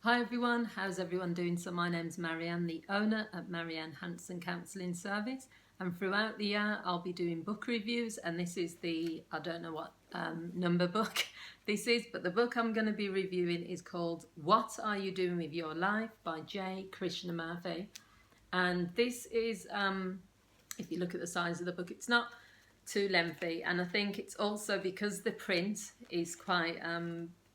Hi everyone, how's everyone doing? So my name's Marianne, the owner at Marianne Hanson Counselling Service, and throughout the year I'll be doing book reviews, and this is the, I don't know what number book this is, but the book I'm going to be reviewing is called What Are You Doing With Your Life by J. Krishnamurthy. And this is, if you look at the size of the book, it's not too lengthy, and I think it's also because the print is quite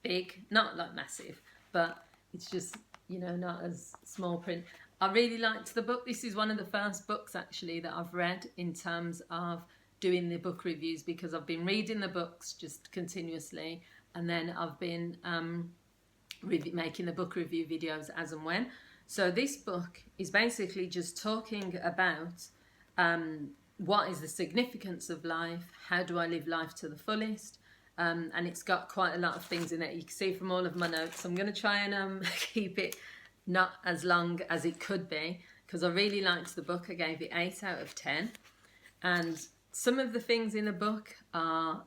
big, not like massive, but it's just, you know, not as small print. I really liked the book. This is one of the first books actually that I've read in terms of doing the book reviews, because I've been reading the books just continuously, and then I've been making the book review videos as and when. So this book is basically just talking about what is the significance of life, how do I live life to the fullest, and it's got quite a lot of things in it. You can see from all of my notes. I'm going to try and keep it not as long as it could be, because I really liked the book. I gave it 8 out of 10, and some of the things in the book are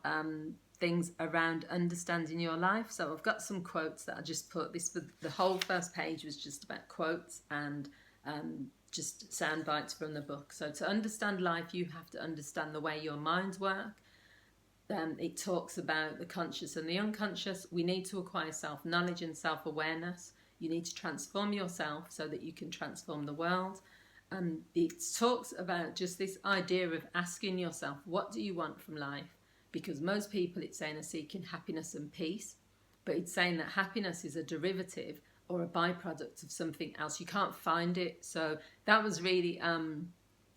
things around understanding your life. So I've got some quotes that I just put. The whole first page was just about quotes and just sound bites from the book. So to understand life, you have to understand the way your minds work. It talks about the conscious and the unconscious. We need to acquire self-knowledge and self-awareness. You need to transform yourself so that you can transform the world. It talks about just this idea of asking yourself, what do you want from life? Because most people, it's saying, are seeking happiness and peace, but it's saying that happiness is a derivative or a byproduct of something else. You can't find it. So that was really,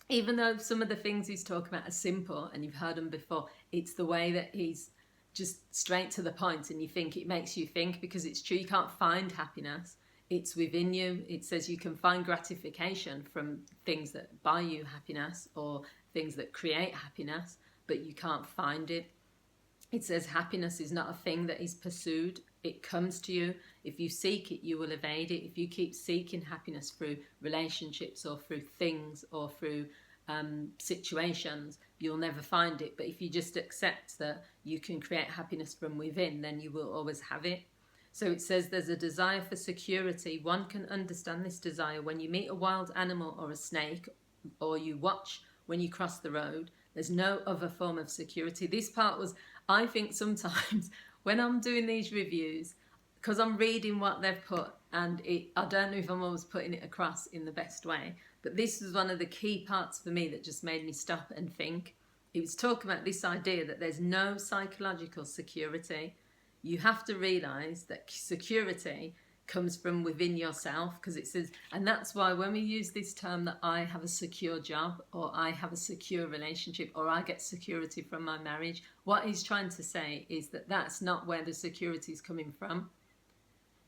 even though some of the things he's talking about are simple and you've heard them before, it's the way that he's just straight to the point, and you think, it makes you think, because it's true. You can't find happiness. It's within you. It says you can find gratification from things that buy you happiness or things that create happiness, but you can't find it. It says happiness is not a thing that is pursued. It comes to you. If you seek it, you will evade it. If you keep seeking happiness through relationships or through things or through situations, you'll never find it. But if you just accept that you can create happiness from within, then you will always have it. So it says there's a desire for security. One can understand this desire when you meet a wild animal or a snake, or you watch when you cross the road. There's no other form of security. This part was, I think sometimes when I'm doing these reviews, because I'm reading what they've put, and I don't know if I'm always putting it across in the best way, but this was one of the key parts for me that just made me stop and think. It was talking about this idea that there's no psychological security. You have to realise that security comes from within yourself, because it says, and that's why when we use this term that I have a secure job, or I have a secure relationship, or I get security from my marriage, what he's trying to say is that that's not where the security is coming from.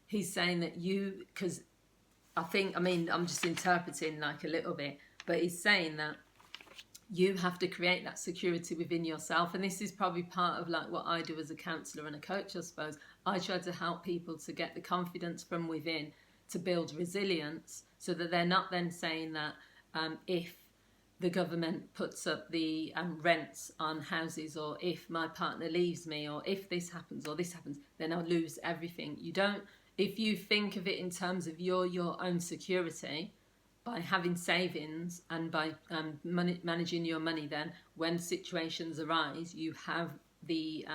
He's saying that you, because I'm just interpreting like a little bit, but he's saying that you have to create that security within yourself. And this is probably part of like what I do as a counsellor and a coach, I suppose. I try to help people to get the confidence from within, to build resilience, so that they're not then saying that if the government puts up the rents on houses, or if my partner leaves me, or if this happens or this happens, then I'll lose everything. You don't. If you think of it in terms of your own security, by having savings and by managing your money, then when situations arise, you have the,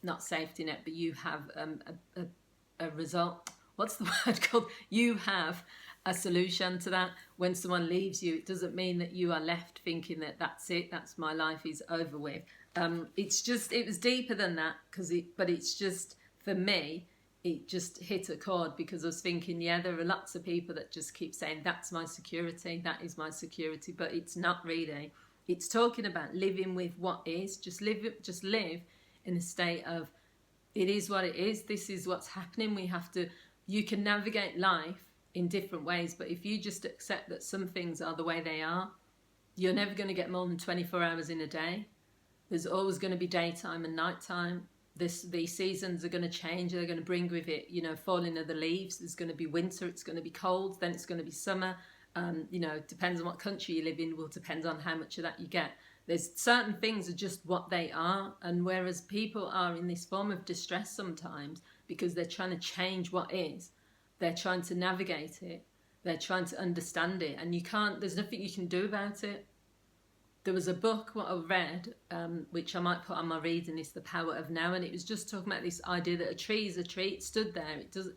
not safety net, but you have a result. What's the word called? You have a solution to that. When someone leaves you, it doesn't mean that you are left thinking that that's it, that's my life is over with. It's just, it was deeper than that, but it's just, for me, it just hit a chord, because I was thinking, yeah, there are lots of people that just keep saying, that's my security, that is my security, but it's not really. It's talking about living with what is. Just live in a state of, it is what it is, this is what's happening. You can navigate life in different ways, but if you just accept that some things are the way they are, you're never going to get more than 24 hours in a day. There's always going to be daytime and nighttime. The seasons are going to change. They're going to bring with it, falling of the leaves. There's going to be winter. It's going to be cold. Then it's going to be summer. Depends on what country you live in. Will depend on how much of that you get. There's certain things are just what they are. And whereas people are in this form of distress sometimes because they're trying to change what is, they're trying to navigate it, they're trying to understand it, and there's nothing you can do about it. There was a book what I read, which I might put on my reading list, The Power of Now, and it was just talking about this idea that a tree is a tree. It stood there. It does,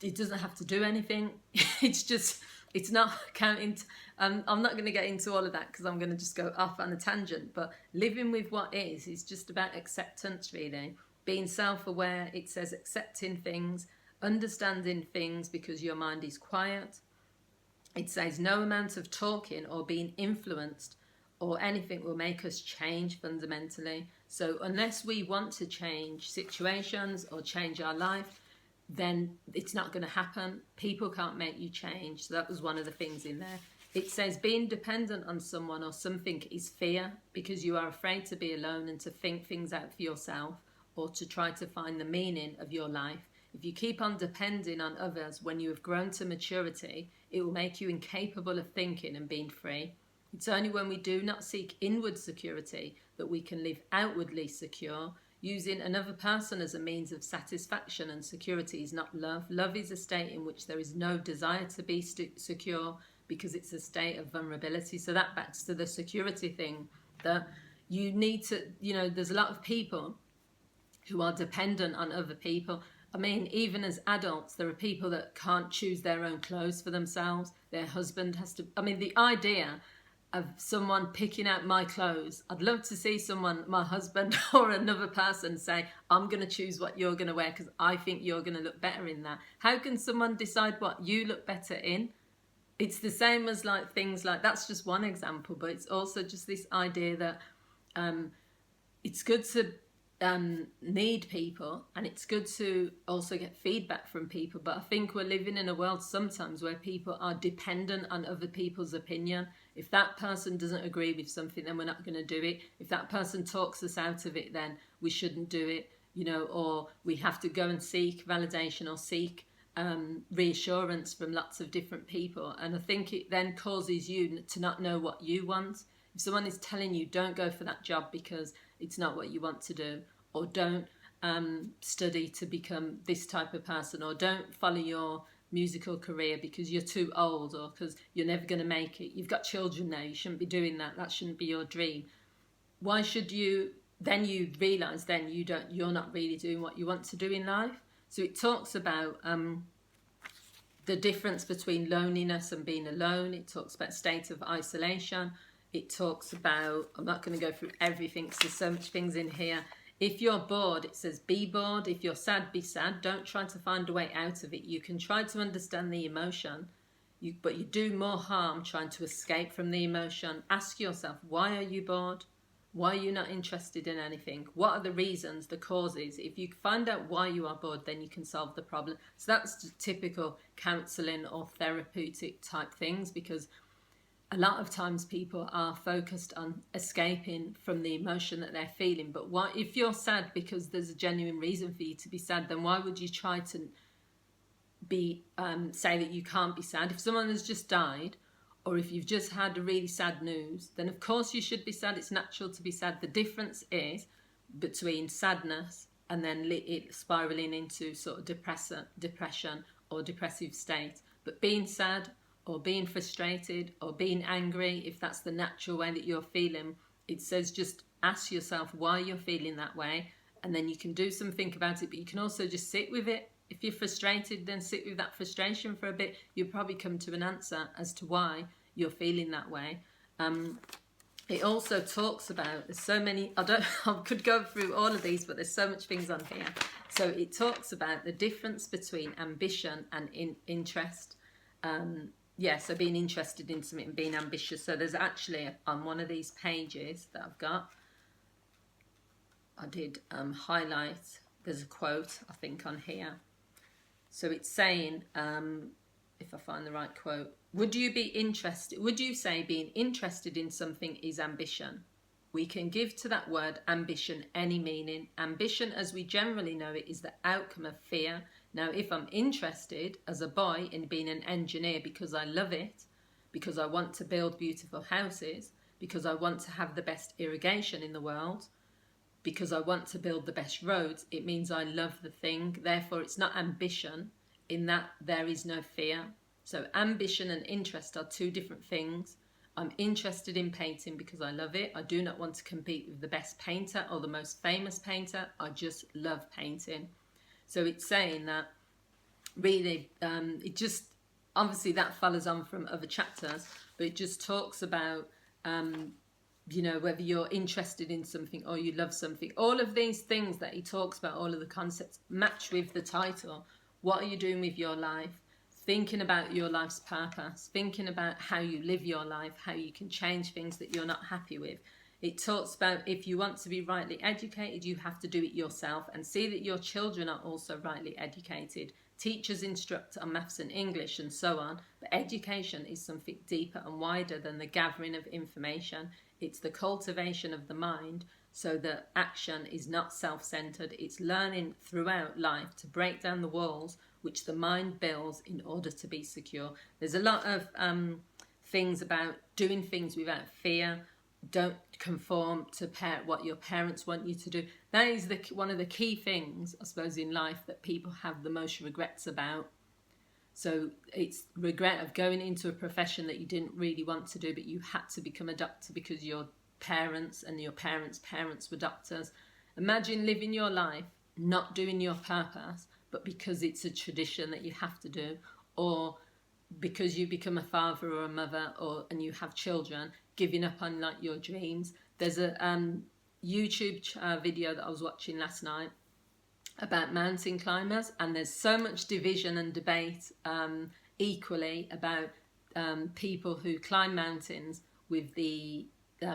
it doesn't have to do anything. It's not counting. I'm not going to get into all of that because I'm going to just go off on a tangent. But living with what is just about acceptance, really. Being self-aware. It says accepting things, understanding things because your mind is quiet. It says no amount of talking or being influenced or anything will make us change fundamentally. So unless we want to change situations or change our life, then it's not going to happen. People can't make you change. So that was one of the things in there. It says being dependent on someone or something is fear because you are afraid to be alone and to think things out for yourself or to try to find the meaning of your life. If you keep on depending on others when you have grown to maturity, it will make you incapable of thinking and being free. It's only when we do not seek inward security that we can live outwardly secure. Using another person as a means of satisfaction and security is not love. Love is a state in which there is no desire to be secure because it's a state of vulnerability. So that backs to the security thing, that you need to, there's a lot of people who are dependent on other people. I mean, even as adults, there are people that can't choose their own clothes for themselves. Their husband has to... I mean, the idea of someone picking out my clothes, I'd love to see someone, my husband or another person, say, I'm going to choose what you're going to wear because I think you're going to look better in that. How can someone decide what you look better in? It's the same as like things like... That's just one example, but it's also just this idea that it's good to... need people, and it's good to also get feedback from people, but I think we're living in a world sometimes where people are dependent on other people's opinion. If that person doesn't agree with something, then we're not going to do it. If that person talks us out of it, then we shouldn't do it, or we have to go and seek validation or seek reassurance from lots of different people. And I think it then causes you to not know what you want. If someone is telling you don't go for that job because it's not what you want to do, or don't study to become this type of person, or don't follow your musical career because you're too old, or because you're never going to make it. You've got children now, you shouldn't be doing that. That shouldn't be your dream. Why should you? Then you realise then you're not really doing what you want to do in life. So it talks about the difference between loneliness and being alone. It talks about state of isolation. It talks about, I'm not going to go through everything because there's so much things in here. If you're bored, it says be bored. If you're sad, be sad. Don't try to find a way out of it. You can try to understand the emotion, but you do more harm trying to escape from the emotion. Ask yourself, why are you bored? Why are you not interested in anything? What are the reasons, the causes? If you find out why you are bored, then you can solve the problem. So that's typical counselling or therapeutic type things, because a lot of times people are focused on escaping from the emotion that they're feeling. But if you're sad because there's a genuine reason for you to be sad, then why would you try to say that you can't be sad? If someone has just died, or if you've just had a really sad news, then of course you should be sad. It's natural to be sad. The difference is between sadness and then it spiraling into sort of depression or depressive state. But being sad, or being frustrated, or being angry, if that's the natural way that you're feeling, it says just ask yourself why you're feeling that way, and then you can do something about it. But you can also just sit with it. If you're frustrated, then sit with that frustration for a bit. You'll probably come to an answer as to why you're feeling that way. It also talks about, there's so many, I could go through all of these, but there's so much things on here. So it talks about the difference between ambition and interest. So being interested in something and being ambitious. So there's actually, on one of these pages that I've got, I did highlight, there's a quote, I think, on here. So it's saying, if I find the right quote, would you say being interested in something is ambition? We can give to that word ambition any meaning. Ambition, as we generally know it, is the outcome of fear. Now, if I'm interested as a boy in being an engineer because I love it, because I want to build beautiful houses, because I want to have the best irrigation in the world, because I want to build the best roads. It means I love the thing. Therefore, it's not ambition in that there is no fear. So ambition and interest are two different things. I'm interested in painting because I love it. I do not want to compete with the best painter or the most famous painter. I just love painting. So it's saying that really, it just, obviously that follows on from other chapters, but it just talks about, you know, whether you're interested in something or you love something. All of these things that he talks about, all of the concepts match with the title. What are you doing with your life? Thinking about your life's purpose, thinking about how you live your life, how you can change things that you're not happy with. It talks about if you want to be rightly educated, you have to do it yourself and see that your children are also rightly educated. Teachers instruct on maths and English and so on, but education is something deeper and wider than the gathering of information. It's the cultivation of the mind so that action is not self-centered. It's learning throughout life to break down the walls which the mind builds in order to be secure. There's a lot of things about doing things without fear. Don't conform to what your parents want you to do. That is one of the key things, I suppose, in life that people have the most regrets about. So it's regret of going into a profession that you didn't really want to do, but you had to become a doctor because your parents and your parents' parents were doctors. Imagine living your life not doing your purpose, but because it's a tradition that you have to do, or because you become a father or a mother, and you have children, giving up on like your dreams. There's a YouTube video that I was watching last night about mountain climbers, and there's so much division and debate equally about people who climb mountains with the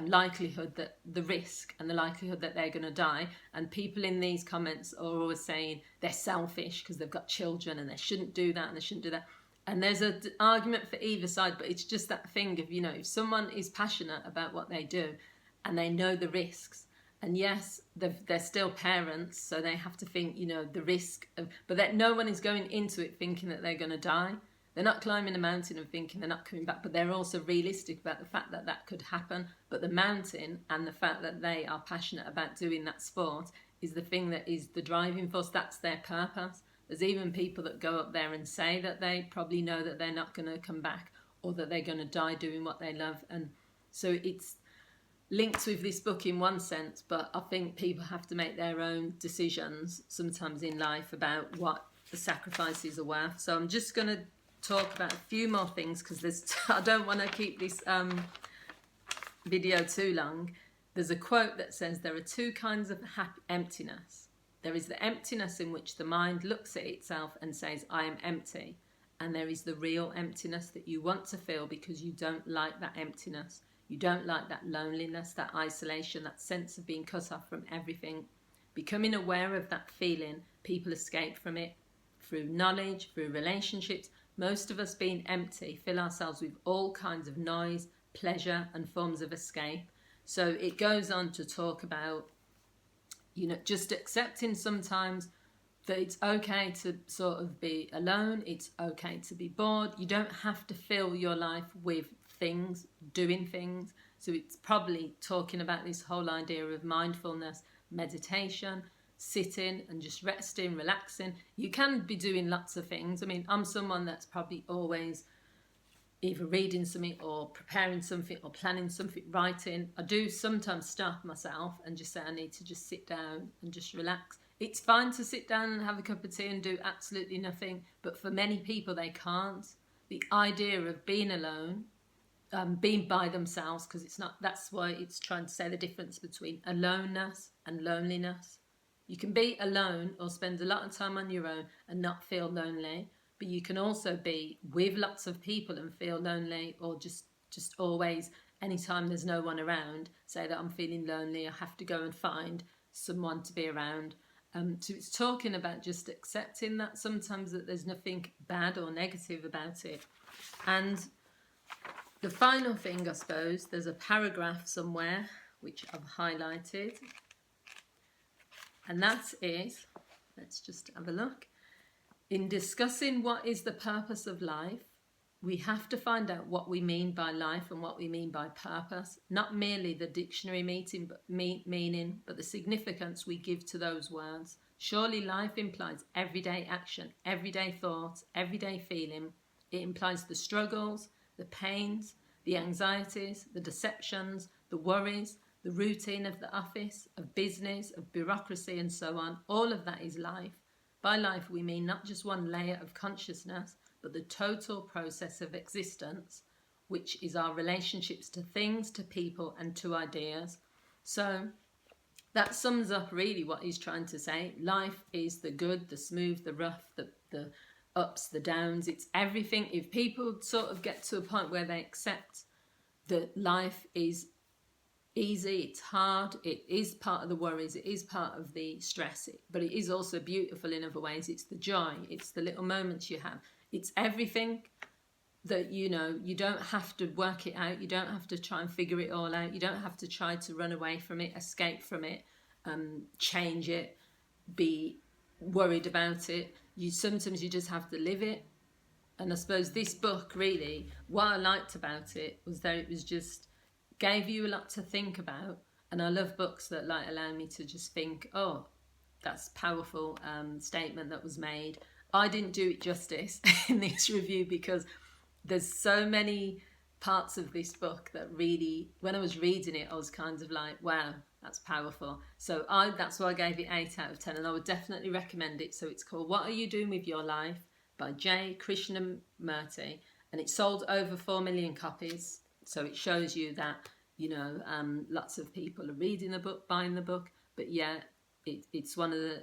likelihood that the risk and the likelihood that they're going to die, and people in these comments are always saying they're selfish because they've got children and they shouldn't do that and they shouldn't do that. And there's an argument for either side, but it's just that thing of, you know, if someone is passionate about what they do and they know the risks, and yes, they're still parents, so they have to think, you know, the risk of, but that no one is going into it thinking that they're going to die. They're not climbing a mountain and thinking they're not coming back, but they're also realistic about the fact that that could happen. But the mountain and the fact that they are passionate about doing that sport is the thing that is the driving force. That's their purpose. There's even people that go up there and say that they probably know that they're not going to come back or that they're going to die doing what they love. And so it's linked with this book in one sense, but I think people have to make their own decisions sometimes in life about what the sacrifices are worth. So I'm just going to talk about a few more things because I don't want to keep this video too long. There's a quote that says there are two kinds of emptiness. There is the emptiness in which the mind looks at itself and says, I am empty. And there is the real emptiness that you want to feel because you don't like that emptiness. You don't like that loneliness, that isolation, that sense of being cut off from everything. Becoming aware of that feeling, people escape from it through knowledge, through relationships. Most of us being empty fill ourselves with all kinds of noise, pleasure and forms of escape. So it goes on to talk about, you know, just accepting sometimes that it's okay to sort of be alone. It's okay to be bored. You don't have to fill your life with things, doing things. So it's probably talking about this whole idea of mindfulness, meditation, sitting and just resting, relaxing. You can be doing lots of things. I mean, I'm someone that's probably always either reading something or preparing something or planning something, writing. I do sometimes stop myself and just say I need to just sit down and just relax. It's fine to sit down and have a cup of tea and do absolutely nothing, but for many people they can't. The idea of being alone, being by themselves, because it's not, that's why it's trying to say the difference between aloneness and loneliness. You can be alone or spend a lot of time on your own and not feel lonely, but you can also be with lots of people and feel lonely, or just always, anytime there's no one around, say that I'm feeling lonely, I have to go and find someone to be around. So it's talking about just accepting that sometimes that there's nothing bad or negative about it. And the final thing, I suppose, there's a paragraph somewhere which I've highlighted. And that is, let's just have a look. In discussing what is the purpose of life, we have to find out what we mean by life and what we mean by purpose, not merely the dictionary meaning, but the significance we give to those words. Surely life implies everyday action, everyday thoughts, everyday feeling. It implies the struggles, the pains, the anxieties, the deceptions, the worries, the routine of the office, of business, of bureaucracy, and so on. All of that is life. By life, we mean not just one layer of consciousness, but the total process of existence, which is our relationships to things, to people, and to ideas. So that sums up really what he's trying to say. Life is the good, the smooth, the rough, the ups, the downs. It's everything. If people sort of get to a point where they accept that life is easy, it's hard, it is part of the worries, it is part of the stress, but it is also beautiful in other ways. It's the joy, it's the little moments you have, it's everything that, you know, you don't have to work it out, you don't have to try and figure it all out, you don't have to try to run away from it, escape from it, change it, be worried about it. Sometimes you just have to live it. And I suppose this book, really, what I liked about it was that it was just gave you a lot to think about. And I love books that like allow me to just think, oh, that's a powerful statement that was made. I didn't do it justice in this review because there's so many parts of this book that really, when I was reading it, I was kind of like, wow, that's powerful. So that's why I gave it 8 out of 10, and I would definitely recommend it. So it's called What Are You Doing With Your Life by J. Krishnamurti, and it sold over 4 million copies. So it shows you that, you know, lots of people are reading the book, buying the book, but yeah, it's one of the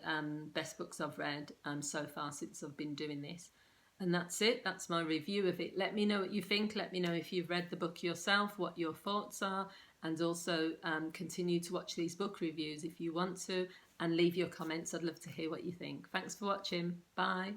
best books I've read so far since I've been doing this. And that's it. That's my review of it. Let me know what you think. Let me know if you've read the book yourself, what your thoughts are, and also continue to watch these book reviews if you want to, and leave your comments. I'd love to hear what you think. Thanks for watching. Bye.